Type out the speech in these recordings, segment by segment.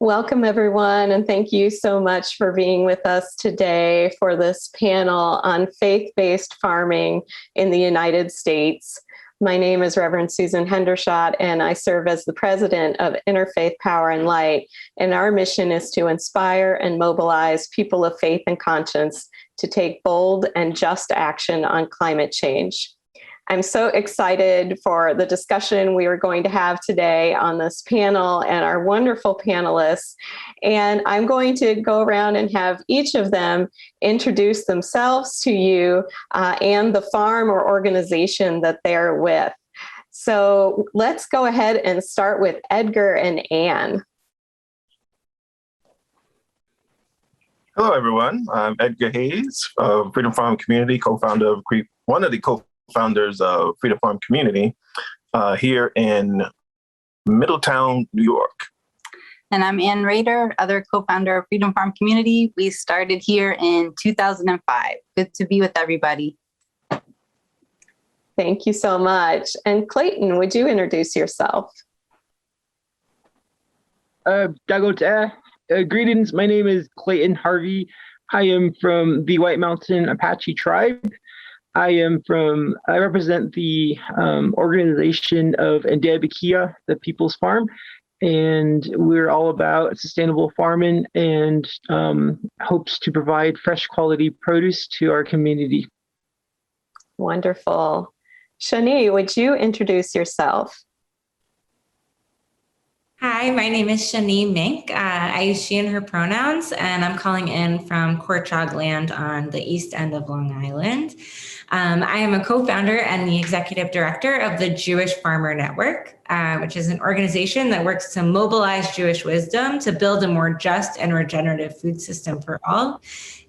Welcome, everyone, and thank you so much for being with us today for this panel on faith-based farming in the United States. My name is Reverend Susan Hendershot, and I serve as the president of Interfaith Power and Light, and our mission is to inspire and mobilize people of faith and conscience to take bold and just action on climate change. I'm so excited for the discussion we are going to have today on this panel and our wonderful panelists. And I'm going to go around and have each of them introduce themselves to you and the farm or organization that they're with. So let's go ahead and start with Edgar and Anne. Hello, everyone. I'm Edgar Hayes of Freedom Farm Community, co-founder of one of the co-founders of Freedom Farm Community here in Middletown, New York. And I'm Ann Rader, other co-founder of Freedom Farm Community. We started here in 2005. Good to be with everybody. Thank you so much. And Clayton, would you introduce yourself? Greetings, my name is Clayton Harvey. I am from the White Mountain Apache tribe. I represent the organization of Advocacy, the People's Farm, and we're all about sustainable farming and hopes to provide fresh quality produce to our community. Wonderful. Shani, would you introduce yourself? Hi, my name is Shannon Mink. I use she and her pronouns, and I'm calling in from Korchog land on the east end of Long Island. I am a co-founder and the executive director of the Jewish Farmer Network, which is an organization that works to mobilize Jewish wisdom to build a more just and regenerative food system for all.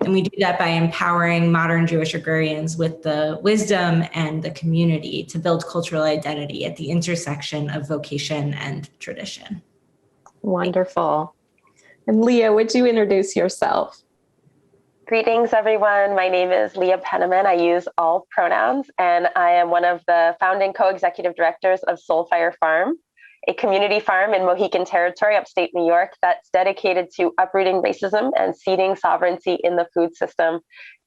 And we do that by empowering modern Jewish agrarians with the wisdom and the community to build cultural identity at the intersection of vocation and tradition. Wonderful. And Leah, would you introduce yourself? Greetings, everyone. My name is Leah Penman. I use all pronouns, and I am one of the founding co-executive directors of Soulfire Farm, a community farm in Mohican Territory, upstate New York, that's dedicated to uprooting racism and seeding sovereignty in the food system.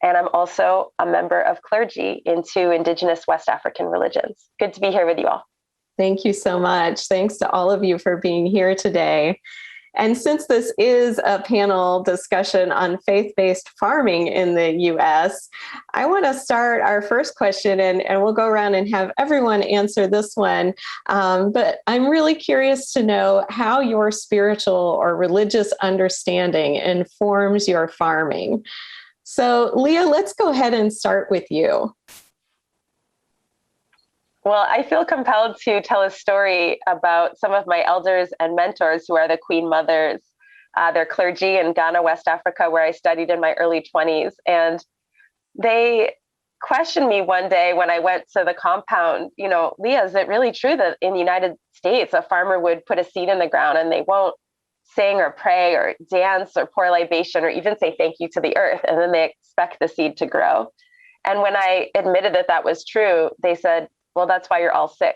And I'm also a member of clergy in 2 Indigenous West African religions. Good to be here with you all. Thank you so much. Thanks to all of you for being here today. And since this is a panel discussion on faith-based farming in the US, I want to start our first question, and we'll go around and have everyone answer this one. But I'm really curious to know how your spiritual or religious understanding informs your farming. So Leah, let's go ahead and start with you. Well, I feel compelled to tell a story about some of my elders and mentors who are the Queen Mothers. They're clergy in Ghana, West Africa, where I studied in my early 20s. And they questioned me one day when I went to the compound, Leah, is it really true that in the United States, a farmer would put a seed in the ground and they won't sing or pray or dance or pour libation or even say thank you to the earth, and then they expect the seed to grow? And when I admitted that that was true, they said, well, that's why you're all sick.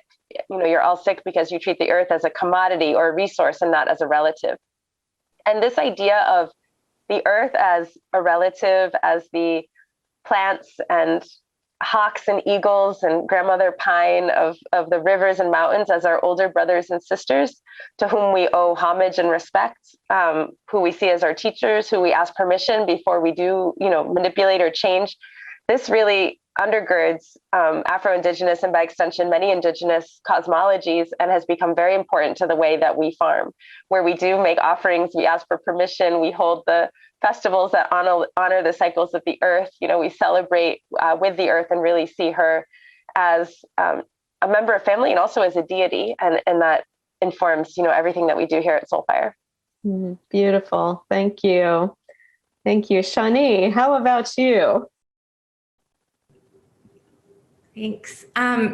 You're all sick because you treat the earth as a commodity or a resource and not as a relative. And this idea of the earth as a relative, as the plants and hawks and eagles and grandmother pine of the rivers and mountains as our older brothers and sisters to whom we owe homage and respect, who we see as our teachers, who we ask permission before we do, manipulate or change. This really undergirds Afro-Indigenous and by extension, many Indigenous cosmologies, and has become very important to the way that we farm, where we do make offerings, we ask for permission, we hold the festivals that honor the cycles of the earth. We celebrate with the earth and really see her as a member of family and also as a deity, and that informs, everything that we do here at Soulfire. Beautiful. Thank you. Thank you. Shani, how about you? Thanks.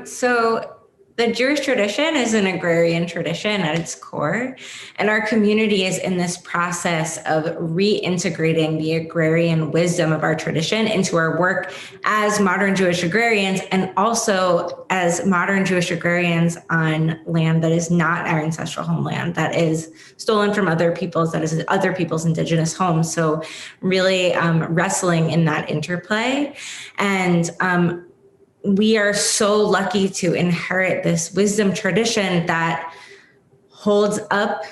So the Jewish tradition is an agrarian tradition at its core, and our community is in this process of reintegrating the agrarian wisdom of our tradition into our work as modern Jewish agrarians, and also as modern Jewish agrarians on land that is not our ancestral homeland, that is stolen from other people's, that is other people's indigenous homes. So really wrestling in that interplay. And we are so lucky to inherit this wisdom tradition that holds up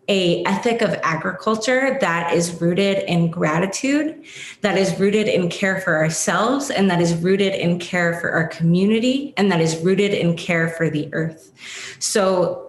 a ethic of agriculture that is rooted in gratitude, that is rooted in care for ourselves, and that is rooted in care for our community, and that is rooted in care for the earth. So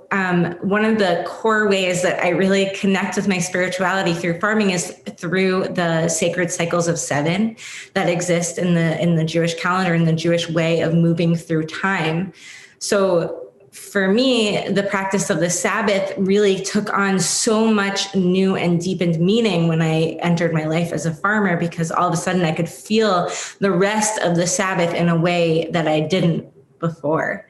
one of the core ways that I really connect with my spirituality through farming is through the sacred cycles of 7 that exist in the Jewish calendar, in the Jewish way of moving through time. So for me, the practice of the Sabbath really took on so much new and deepened meaning when I entered my life as a farmer, because all of a sudden I could feel the rest of the Sabbath in a way that I didn't before.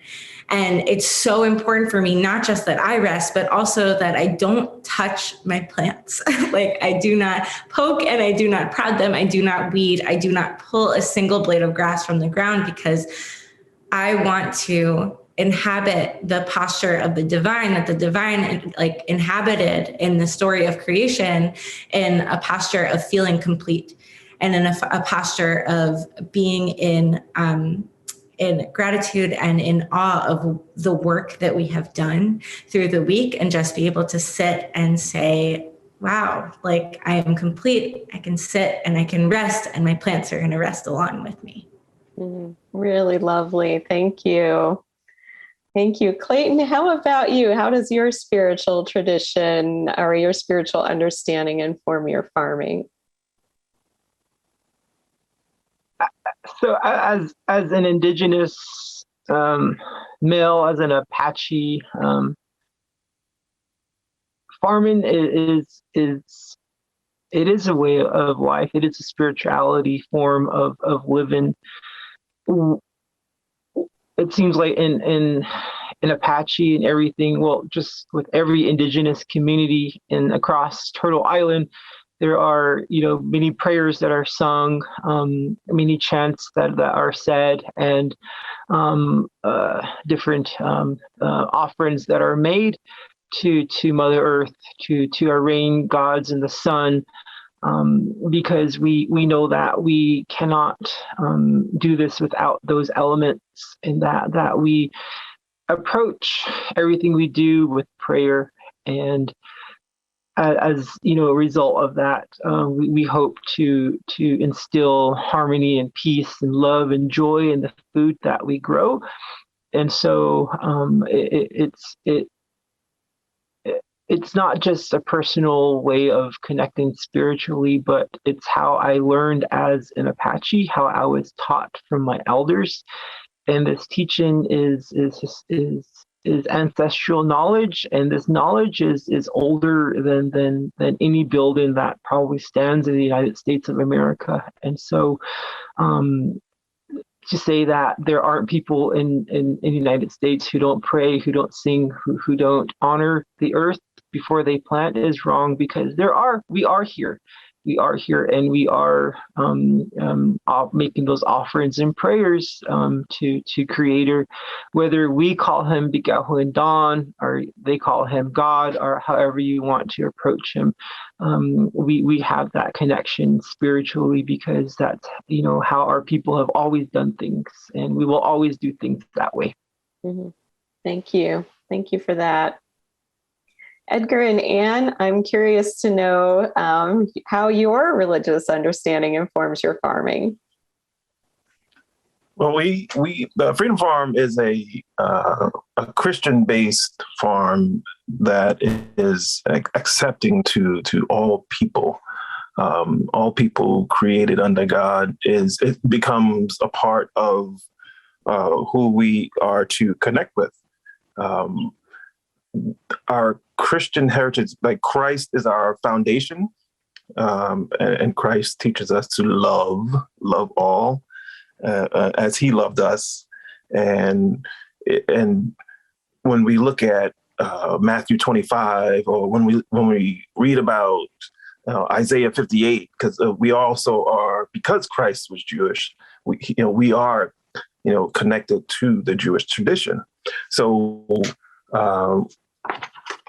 And it's so important for me, not just that I rest, but also that I don't touch my plants. Like, I do not poke and I do not prod them. I do not weed. I do not pull a single blade of grass from the ground, because I want to inhabit the posture of the divine, that the divine like inhabited in the story of creation, in a posture of feeling complete, and in a posture of being in gratitude and in awe of the work that we have done through the week, and just be able to sit and say, wow, like, I am complete. I can sit and I can rest, and my plants are going to rest along with me. Really lovely. Thank you. Thank you. Clayton, how about you? How does your spiritual tradition or your spiritual understanding inform your farming? So as an indigenous male, as an Apache, farming is a way of life. It is a spirituality form of living. It seems like in Apache and everything, well, just with every indigenous community across Turtle Island, there are, many prayers that are sung, many chants that are said, and different offerings that are made to Mother Earth, to our rain gods and the sun, because we know that we cannot do this without those elements, and that we approach everything we do with prayer. And as a result of that, we hope to instill harmony and peace and love and joy in the food that we grow. And so it's not just a personal way of connecting spiritually, but it's how I learned as an Apache, how I was taught from my elders. And this teaching is ancestral knowledge, and this knowledge is older than any building that probably stands in the United States of America. And so to say that there aren't people in the United States who don't pray, who don't sing, who don't honor the earth before they plant is wrong, because we are here. We are here, and we are making those offerings and prayers to Creator, whether we call Him Bigahu and Dawn, or they call Him God, or however you want to approach Him. We have that connection spiritually, because that's how our people have always done things, and we will always do things that way. Mm-hmm. Thank you for that. Edgar and Anne, I'm curious to know how your religious understanding informs your farming. Well, the Freedom Farm is a Christian-based farm that is accepting to all people. All people created under God. It becomes a part of who we are to connect with. Our Christian heritage, like Christ is our foundation, and Christ teaches us to love all as He loved us, and And when we look at Matthew 25, or when we read about Isaiah 58, because we also are, because Christ was Jewish, we are connected to the Jewish tradition. So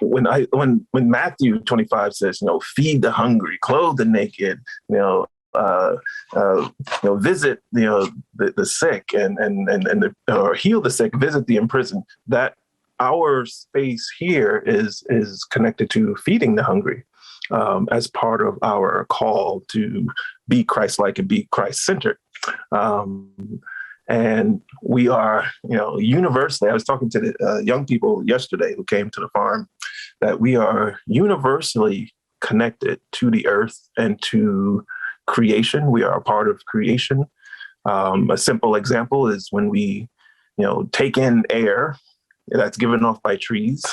when Matthew 25 says, feed the hungry, clothe the naked, visit the sick or heal the sick, visit the imprisoned, that our space here is connected to feeding the hungry, as part of our call to be Christ-like and be Christ-centered. And we are, universally, I was talking to the young people yesterday who came to the farm, that we are universally connected to the earth and to creation. We are a part of creation. A simple example is when we, take in air that's given off by trees,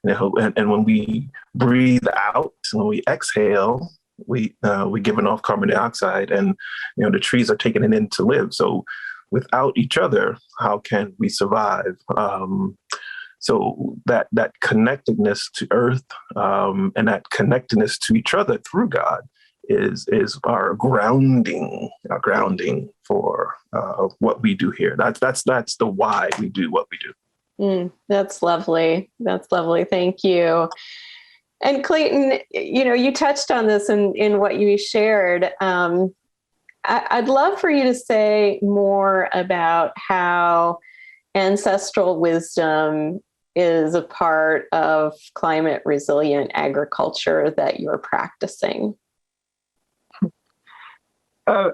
and when we breathe out, when we exhale, we giving off carbon dioxide, and the trees are taking it in to live. So without each other, how can we survive? So that connectedness to earth, and that connectedness to each other through God is our grounding for what we do here. That's the why we do what we do. That's lovely. That's lovely. Thank you. And Clayton, you touched on this in what you shared. I'd love for you to say more about how ancestral wisdom is a part of climate resilient agriculture that you're practicing.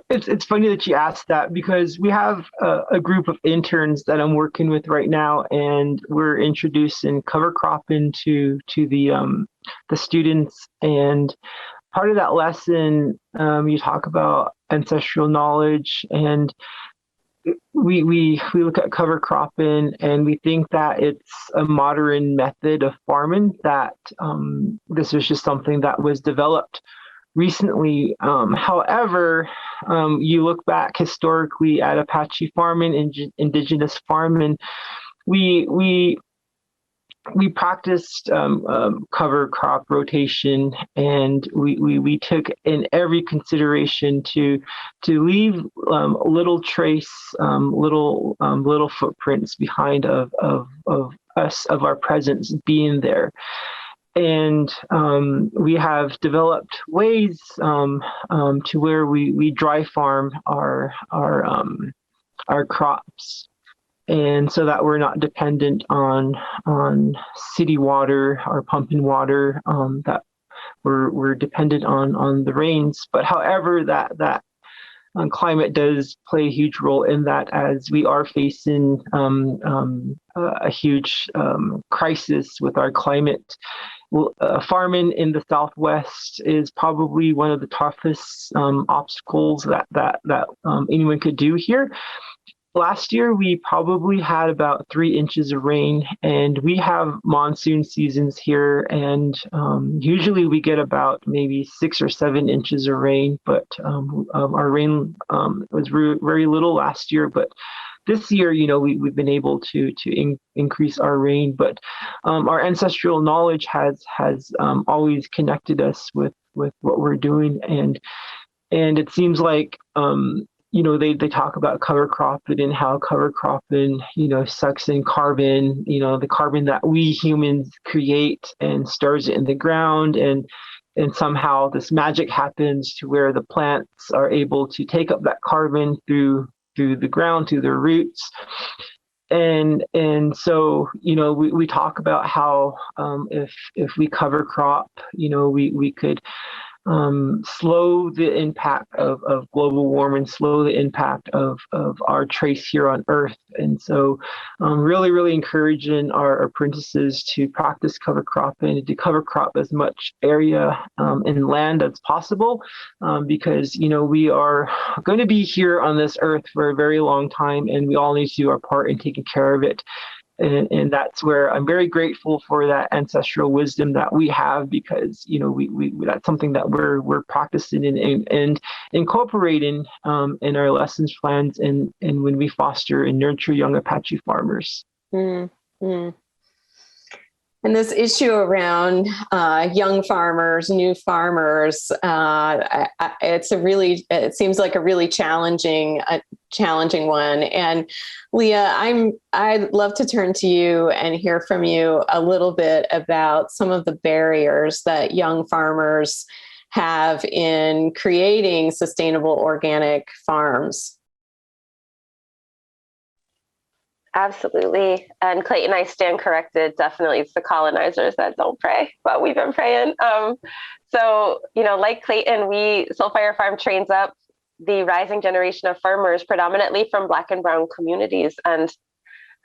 It's funny that you asked that, because we have a group of interns that I'm working with right now, and we're introducing cover cropping to the students. And part of that lesson, you talk about ancestral knowledge, and we look at cover cropping, and we think that it's a modern method of farming, that this was just something that was developed recently. However, you look back historically at Apache farming, indigenous farming, we practiced cover crop rotation, and we took in every consideration to leave little trace, little footprints behind of us, of our presence being there. And we have developed ways to where we dry farm our crops, and so that we're not dependent on city water or pumping water, that we're dependent on the rains. But however, that climate does play a huge role in that, as we are facing a huge crisis with our climate. Farming in the Southwest is probably one of the toughest obstacles that anyone could do here. Last year, we probably had about 3 inches of rain, and we have monsoon seasons here, and usually we get about maybe 6 or 7 inches of rain, but our rain was very little last year. But this year, we've been able to increase our rain, but our ancestral knowledge has always connected us with what we're doing, and it seems like they talk about cover cropping and how cover cropping sucks in carbon, the carbon that we humans create, and stores it in the ground, and somehow this magic happens to where the plants are able to take up that carbon through the ground, through their roots. And so we talk about how if we cover crop, we could slow the impact of global warming, slow the impact of our trace here on Earth. And so really encouraging our apprentices to practice cover cropping and to cover crop as much area and land as possible, because we are going to be here on this Earth for a very long time, and we all need to do our part in taking care of it. And that's where I'm very grateful for that ancestral wisdom that we have, because we that's something that we're practicing and incorporating in our lessons plans, and when we foster and nurture young Apache farmers. Mm-hmm. And this issue around young farmers, new farmers, it seems like a really challenging one. And Leah, I'd love to turn to you and hear from you a little bit about some of the barriers that young farmers have in creating sustainable organic farms. Absolutely. And Clayton, I stand corrected. Definitely, it's the colonizers that don't pray, but we've been praying. So, like Clayton, Soul Fire Farm trains up the rising generation of farmers, predominantly from Black and Brown communities. And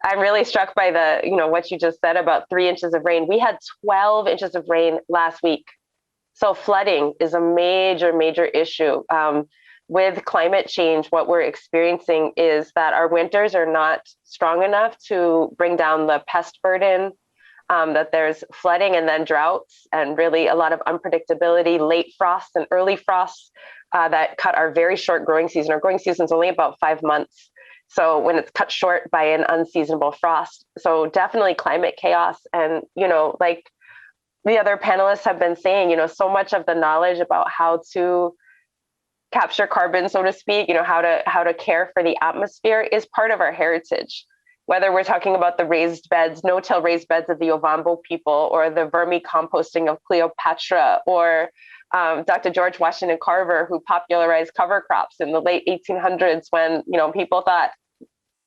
I'm really struck by what you just said about 3 inches of rain. We had 12 inches of rain last week. So flooding is a major, major issue. With climate change, what we're experiencing is that our winters are not strong enough to bring down the pest burden, that there's flooding and then droughts, and really a lot of unpredictability, late frosts and early frosts that cut our very short growing season. Our growing season is only about 5 months. So when it's cut short by an unseasonable frost. So definitely climate chaos. And, like the other panelists have been saying, so much of the knowledge about how to capture carbon, so to speak, how to care for the atmosphere is part of our heritage. Whether we're talking about the raised beds, no-till raised beds of the Ovambo people, or the vermicomposting of Cleopatra, or Dr. George Washington Carver, who popularized cover crops in the late 1800s when, people thought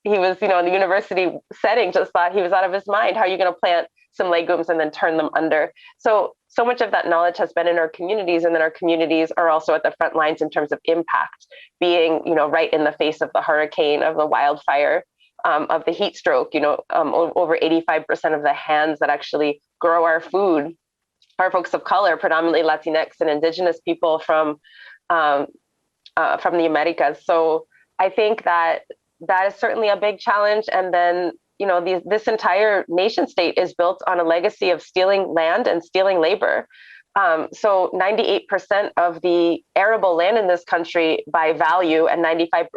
he was, in the university setting, just thought he was out of his mind. How are you going to plant some legumes and then turn them under? So much of that knowledge has been in our communities, and then our communities are also at the front lines in terms of impact, being, right in the face of the hurricane, of the wildfire, of the heat stroke. Over 85% of the hands that actually grow our food are folks of color, predominantly Latinx and Indigenous people from the Americas. So I think that is certainly a big challenge. And then this entire nation state is built on a legacy of stealing land and stealing labor. So 98% of the arable land in this country by value and 95%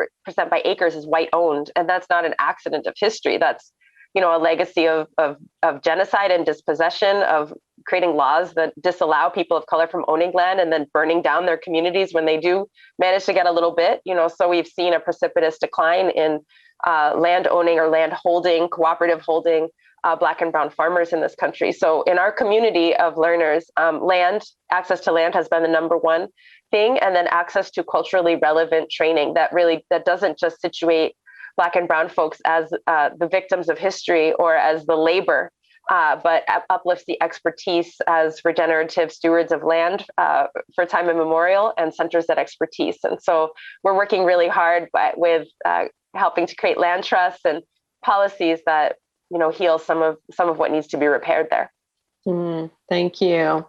by acres is white owned. And that's not an accident of history. That's, a legacy of genocide and dispossession, of creating laws that disallow people of color from owning land and then burning down their communities when they do manage to get a little bit. So we've seen a precipitous decline in land owning or land holding, cooperative holding, Black and Brown farmers in this country. So in our community of learners, access to land has been the number one thing. And then access to culturally relevant training that doesn't just situate Black and Brown folks as the victims of history or as the labor, but uplifts the expertise as regenerative stewards of land for time immemorial, and centers that expertise. And so we're working really hard with helping to create land trusts and policies that heal some of what needs to be repaired there. Thank you.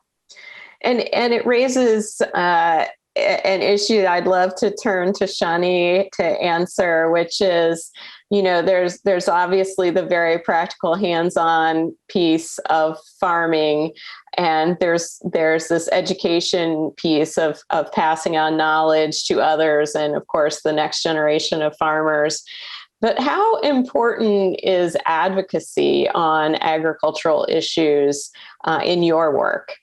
And it raises an issue that I'd love to turn to Shani to answer, which is, there's obviously the very practical hands-on piece of farming, and there's this education piece of passing on knowledge to others, and of course the next generation of farmers. But how important is advocacy on agricultural issues in your work?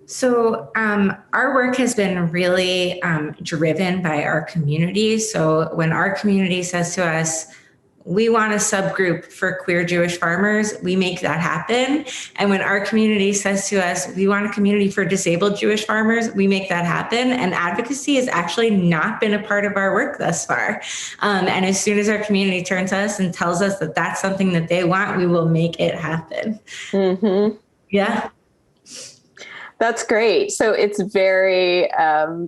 So our work has been really driven by our community. So when our community says to us, we want a subgroup for queer Jewish farmers, we make that happen. And when our community says to us, we want a community for disabled Jewish farmers, we make that happen. And advocacy has actually not been a part of our work thus far. And as soon as our community turns to us and tells us that that's something that they want, we will make it happen. Mm-hmm. Yeah. That's great. So it's very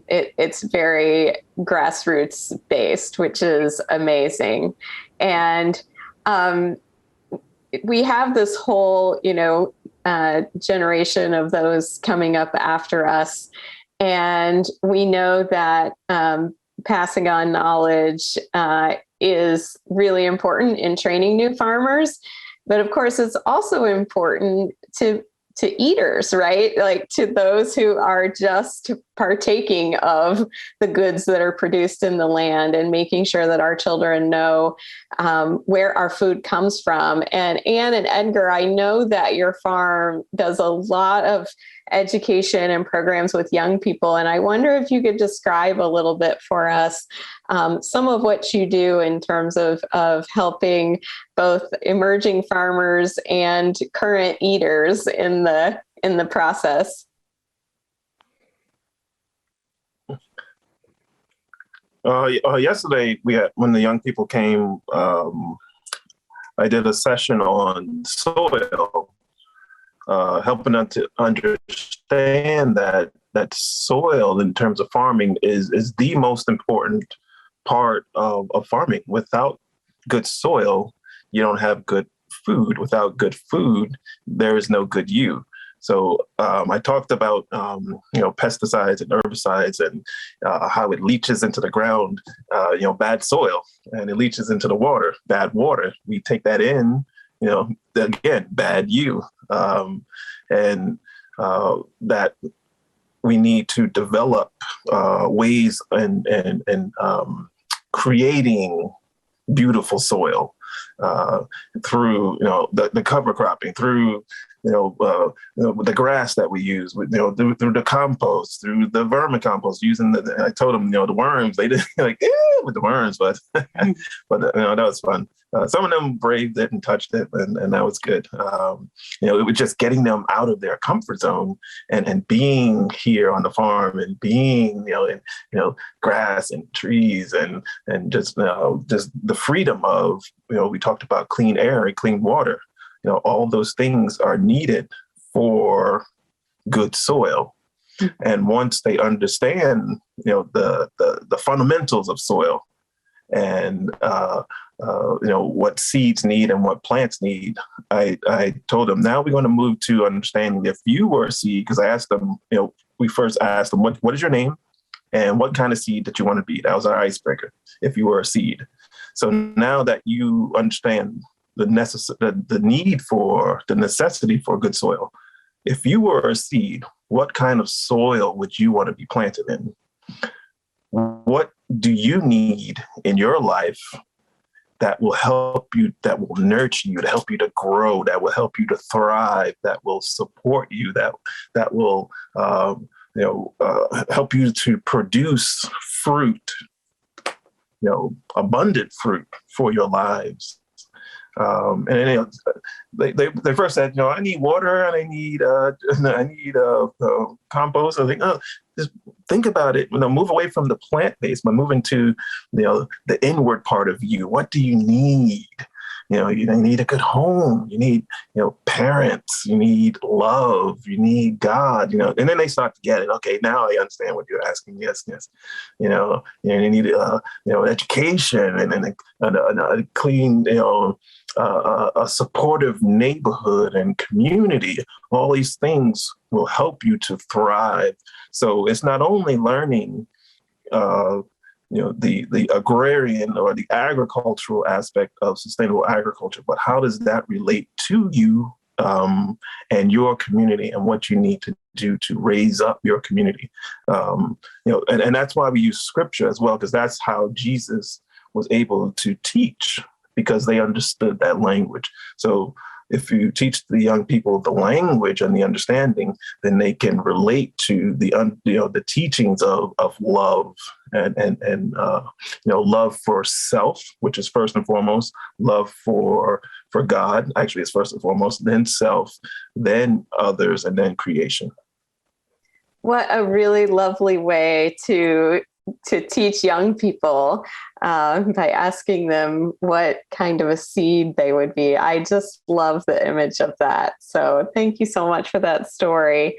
it's very grassroots based, which is amazing. And we have this whole, generation of those coming up after us. And we know that passing on knowledge is really important in training new farmers. But of course, it's also important to eaters, right? Like to those who are just partaking of the goods that are produced in the land, and making sure that our children know where our food comes from. And Anne and Edgar, I know that your farm does a lot of education and programs with young people. And I wonder if you could describe a little bit for us some of what you do in terms of helping both emerging farmers and current eaters in the process. Yesterday, when the young people came, I did a session on soil, helping them to understand that soil, in terms of farming, is the most important part of farming. Without good soil, you don't have good food. Without good food, there is no good you. So I talked about pesticides and herbicides, and how it leaches into the ground. Bad soil, and it leaches into the water. Bad water, we take that in. Again, bad you, and that we need to develop ways and creating beautiful soil through the cover cropping, through the grass that we use, through the compost, through the vermicompost, using I told them, the worms, they didn't like with the worms, but that was fun. Some of them braved it and touched it, and that was good. It was just getting them out of their comfort zone and being here on the farm, and being, in grass and trees, and just the freedom of, we talked about clean air and clean water. All those things are needed for good soil. And once they understand, the fundamentals of soil, and what seeds need and what plants need, I told them, now we're going to move to understanding, if you were a seed, because I asked them, we first asked them, what is your name and what kind of seed that you want to be? That was our icebreaker, if you were a seed. So now that you understand the need for, the necessity for good soil, if you were a seed, what kind of soil would you want to be planted in? What do you need in your life that will help you, that will nurture you, to help you to grow, that will help you to thrive, that will support you, that will help you to produce fruit, abundant fruit for your lives? They first said, I need water, and I need compost. I think, just think about it. Move away from the plant-based, but moving to the inward part of you. What do you need? You need a good home. You need parents. You need love. You need God. And then they start to get it. Okay, now I understand what you're asking. Yes. You need education, and a clean a supportive neighborhood and community. All these things will help you to thrive. So it's not only learning, the agrarian or the agricultural aspect of sustainable agriculture, but how does that relate to you and your community, and what you need to do to raise up your community? And that's why we use scripture as well, because that's how Jesus was able to teach, because they understood that language. So if you teach the young people the language and the understanding, then they can relate to the teachings of love and love for self, which is first and foremost. Love for God, actually, is first and foremost. Then self, then others, and then creation. What a really lovely way to teach young people by asking them what kind of a seed they would be. I just love the image of that. So thank you so much for that story.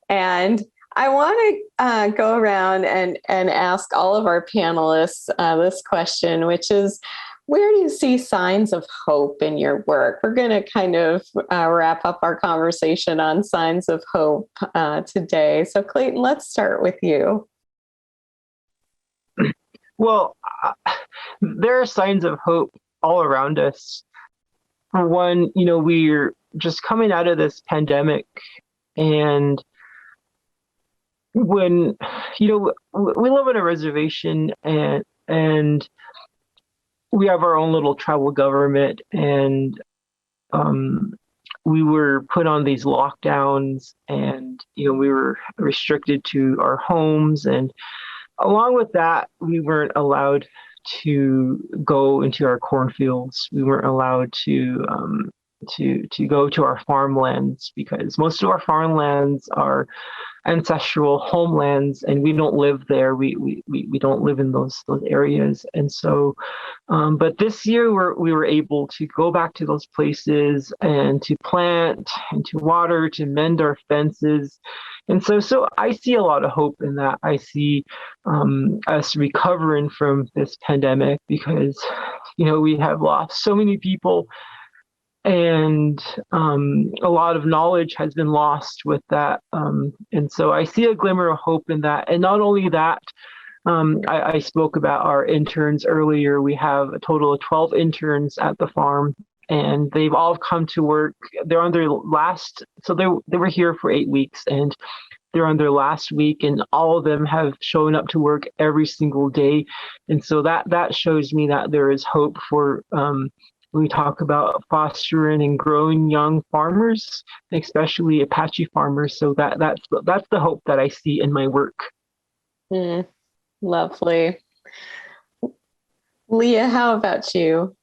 And I want to go around and ask all of our panelists this question, which is, where do you see signs of hope in your work? We're going to kind of wrap up our conversation on signs of hope today. So Clayton, let's start with you. Well, there are signs of hope all around us. For one, we're just coming out of this pandemic, and when, we live on a reservation, and we have our own little tribal government, and we were put on these lockdowns, and we were restricted to our homes, and along with that, we weren't allowed to go into our cornfields. We weren't allowed to go to our farmlands, because most of our farmlands are ancestral homelands, and we don't live there. We don't live in those areas. And so, but this year we were able to go back to those places and to plant and to water, to mend our fences. And so I see a lot of hope in that. I see us recovering from this pandemic, because we have lost so many people, and a lot of knowledge has been lost with that. And so I see a glimmer of hope in that. And not only that, I spoke about our interns earlier. We have a total of 12 interns at the farm, and they've all come to work. They're on their last, so they were here for 8 weeks, and they're on their last week, and all of them have shown up to work every single day. And so that shows me that there is hope for, we talk about fostering and growing young farmers, especially Apache farmers. So that's the hope that I see in my work. Lovely. Leah, how about you?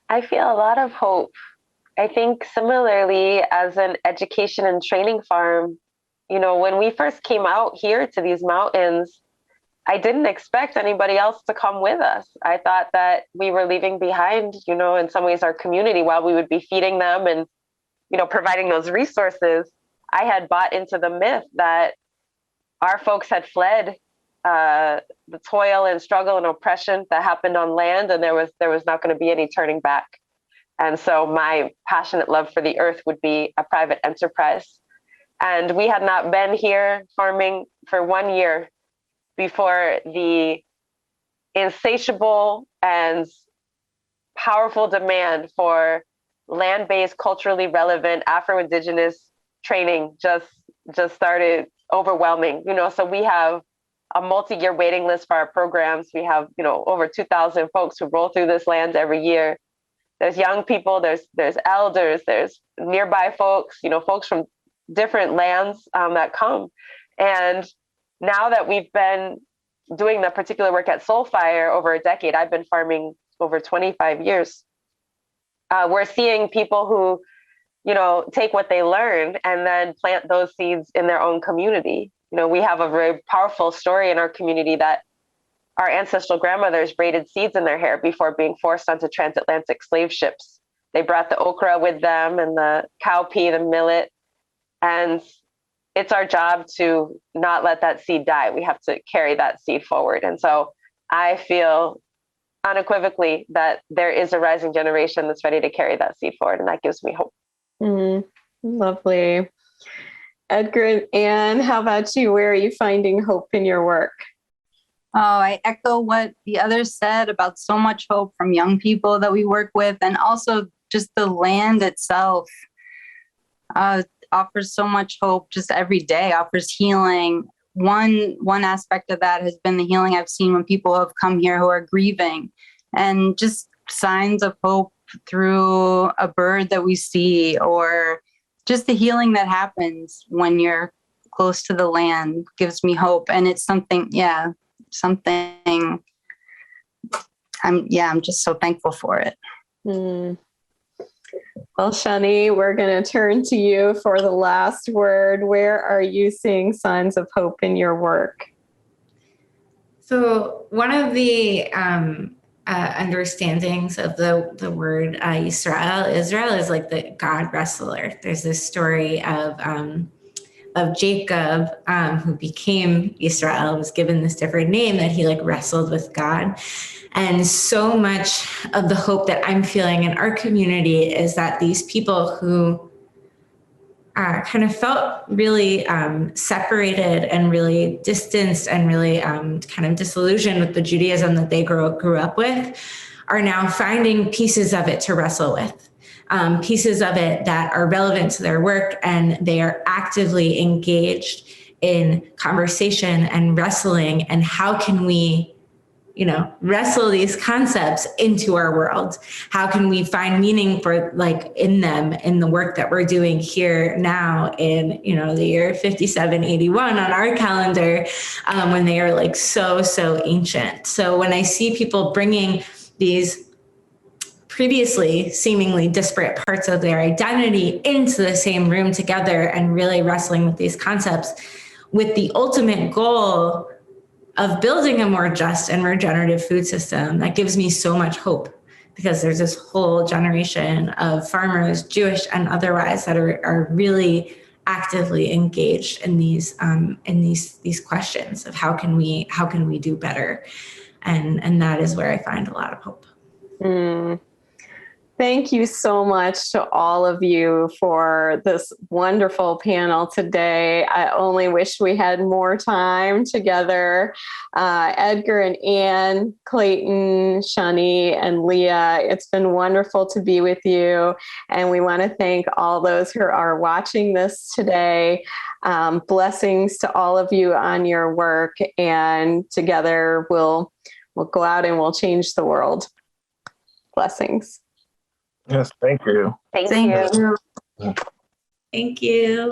I feel a lot of hope. I think similarly, as an education and training farm, when we first came out here to these mountains, I didn't expect anybody else to come with us. I thought that we were leaving behind, in some ways our community, while we would be feeding them and, providing those resources. I had bought into the myth that our folks had fled the toil and struggle and oppression that happened on land, and there was not going to be any turning back. And so my passionate love for the earth would be a private enterprise. And we had not been here farming for 1 year before the insatiable and powerful demand for land-based, culturally relevant Afro-Indigenous training just started overwhelming. So we have a multi-year waiting list for our programs. We have, over 2,000 folks who roll through this land every year. There's young people, there's elders, there's nearby folks, folks from different lands that come. And now that we've been doing that particular work at Soulfire over a decade, I've been farming over 25 years. We're seeing people who, take what they learn and then plant those seeds in their own community. We have a very powerful story in our community that our ancestral grandmothers braided seeds in their hair before being forced onto transatlantic slave ships. They brought the okra with them and the cowpea, the millet, and it's our job to not let that seed die. We have to carry that seed forward. And so I feel unequivocally that there is a rising generation that's ready to carry that seed forward, and that gives me hope. Lovely. Edgar and Anne, how about you? Where are you finding hope in your work? Oh, I echo what the others said about so much hope from young people that we work with, and also just the land itself offers so much hope. Just every day offers healing. One aspect of that has been the healing I've seen when people have come here who are grieving, and just signs of hope through a bird that we see, or just the healing that happens when you're close to the land gives me hope. And it's something I'm just so thankful for it. Well, Shani, we're going to turn to you for the last word. Where are you seeing signs of hope in your work? So one of the understandings of the word Israel is like the God wrestler. There's this story of Jacob, who became Israel, was given this different name, that he wrestled with God. And so much of the hope that I'm feeling in our community is that these people who kind of felt really separated and really distanced and really kind of disillusioned with the Judaism that they grew up with are now finding pieces of it to wrestle with, pieces of it that are relevant to their work, and they are actively engaged in conversation and wrestling. And how can we, wrestle these concepts into our world? How can we find meaning for in them, in the work that we're doing here now in, the year 5781 on our calendar, when they are so ancient. So when I see people bringing these previously seemingly disparate parts of their identity into the same room together and really wrestling with these concepts with the ultimate goal of building a more just and regenerative food system, that gives me so much hope, because there's this whole generation of farmers, Jewish and otherwise, that are really actively engaged in these questions of how can we do better, and that is where I find a lot of hope. Thank you so much to all of you for this wonderful panel today. I only wish we had more time together. Edgar and Anne, Clayton, Shani, and Leah, it's been wonderful to be with you. And we want to thank all those who are watching this today. Blessings to all of you on your work. And together we'll go out and we'll change the world. Blessings. Yes, thank you. Thank you. Thank you.